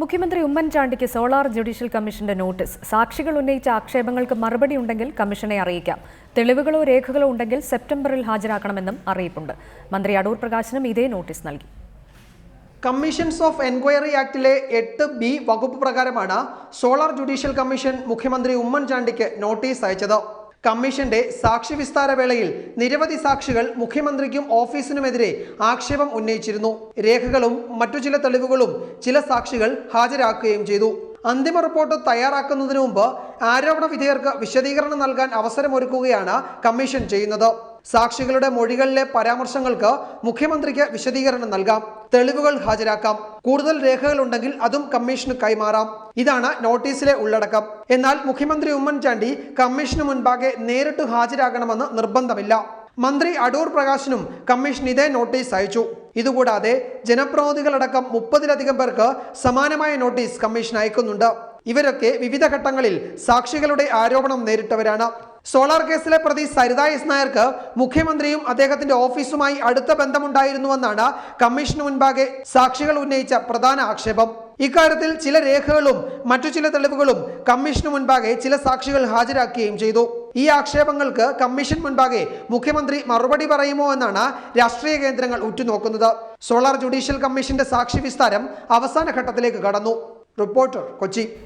മുഖ്യമന്ത്രി ഉമ്മൻചാണ്ടിക്ക് solar judicial കമ്മീഷന്റെ നോട്ടീസ്. സാക്ഷികൾ ഉന്നയിച്ച ആക്ഷേപങ്ങൾക്ക് മറുപടി ഉണ്ടെങ്കിൽ കമ്മീഷനെ അറിയിക്കാം. തെളിവുകളോ രേഖകളോ ഉണ്ടെങ്കിൽ സെപ്റ്റംബറിൽ ഹാജരാക്കണമെന്നും അറിയിപ്പുണ്ട്. മന്ത്രി അടൂർ പ്രകാശിനും ഇതേ നോട്ടീസ് നൽകി. കമ്മീഷൻസ് ഓഫ് എൻക്വയറി ആക്ടിലെ 8B വകുപ്പ് പ്രകാരമാണ് സോളാർ ജുഡീഷ്യൽ കമ്മീഷൻ മുഖ്യമന്ത്രി ഉമ്മൻചാണ്ടിക്ക് നോട്ടീസ് അയച്ചത്. കമ്മീഷന്റെ സാക്ഷി വിസ്താര വേളയിൽ നിരവധി സാക്ഷികൾ മുഖ്യമന്ത്രിക്കും ഓഫീസിനുമെതിരെ ആക്ഷേപം ഉന്നയിച്ചിരുന്നു. രേഖകളും മറ്റു ചില തെളിവുകളും ചില സാക്ഷികൾ ഹാജരാക്കുകയും ചെയ്തു. അന്തിമ റിപ്പോർട്ട് തയ്യാറാക്കുന്നതിന് മുമ്പ് ആരോപണ വിധേയർക്ക് വിശദീകരണം നൽകാൻ അവസരമൊരുക്കുകയാണ് കമ്മീഷൻ ചെയ്യുന്നത്. സാക്ഷികളുടെ മൊഴികളിലെ പരാമർശങ്ങൾക്ക് മുഖ്യമന്ത്രിക്ക് വിശദീകരണം നൽകാം, തെളിവുകൾ ഹാജരാക്കാം, കൂടുതൽ രേഖകൾ ഉണ്ടെങ്കിൽ അതും കമ്മീഷന് കൈമാറാം. ഇതാണ് നോട്ടീസിലെ ഉള്ളടക്കം. എന്നാൽ മുഖ്യമന്ത്രി ഉമ്മൻചാണ്ടി കമ്മീഷന് മുൻപാകെ നേരിട്ട് ഹാജരാകണമെന്ന് നിർബന്ധമില്ല. മന്ത്രി അടൂർ പ്രകാശിനും കമ്മീഷൻ ഇതേ നോട്ടീസ് അയച്ചു. ഇതുകൂടാതെ ജനപ്രതിനിധികളടക്കം 30-ലധികം പേർക്ക് സമാനമായ നോട്ടീസ് കമ്മീഷൻ അയക്കുന്നുണ്ട്. ഇവരൊക്കെ വിവിധ ഘട്ടങ്ങളിൽ സാക്ഷികളുടെ ആരോപണം നേരിട്ടവരാണ്. സോളാർ കേസിലെ പ്രതി സരിത എസ് നായർക്ക് മുഖ്യമന്ത്രിയും അദ്ദേഹത്തിന്റെ ഓഫീസുമായി അടുത്ത ബന്ധമുണ്ടായിരുന്നുവെന്നാണ് കമ്മീഷന് മുൻപാകെ സാക്ഷികൾ ഉന്നയിച്ച പ്രധാന ആക്ഷേപം. ഇക്കാര്യത്തിൽ ചില രേഖകളും മറ്റു ചില തെളിവുകളും കമ്മീഷന് മുൻപാകെ ചില സാക്ഷികൾ ഹാജരാക്കുകയും ചെയ്തു. ഈ ആക്ഷേപങ്ങൾക്ക് കമ്മീഷൻ മുൻപാകെ മുഖ്യമന്ത്രി മറുപടി പറയുമോ എന്നാണ് രാഷ്ട്രീയ കേന്ദ്രങ്ങൾ ഉറ്റുനോക്കുന്നത്. സോളാർ ജുഡീഷ്യൽ കമ്മീഷന്റെ സാക്ഷി വിസ്താരം അവസാന ഘട്ടത്തിലേക്ക് കടന്നു. റിപ്പോർട്ടർ, കൊച്ചി.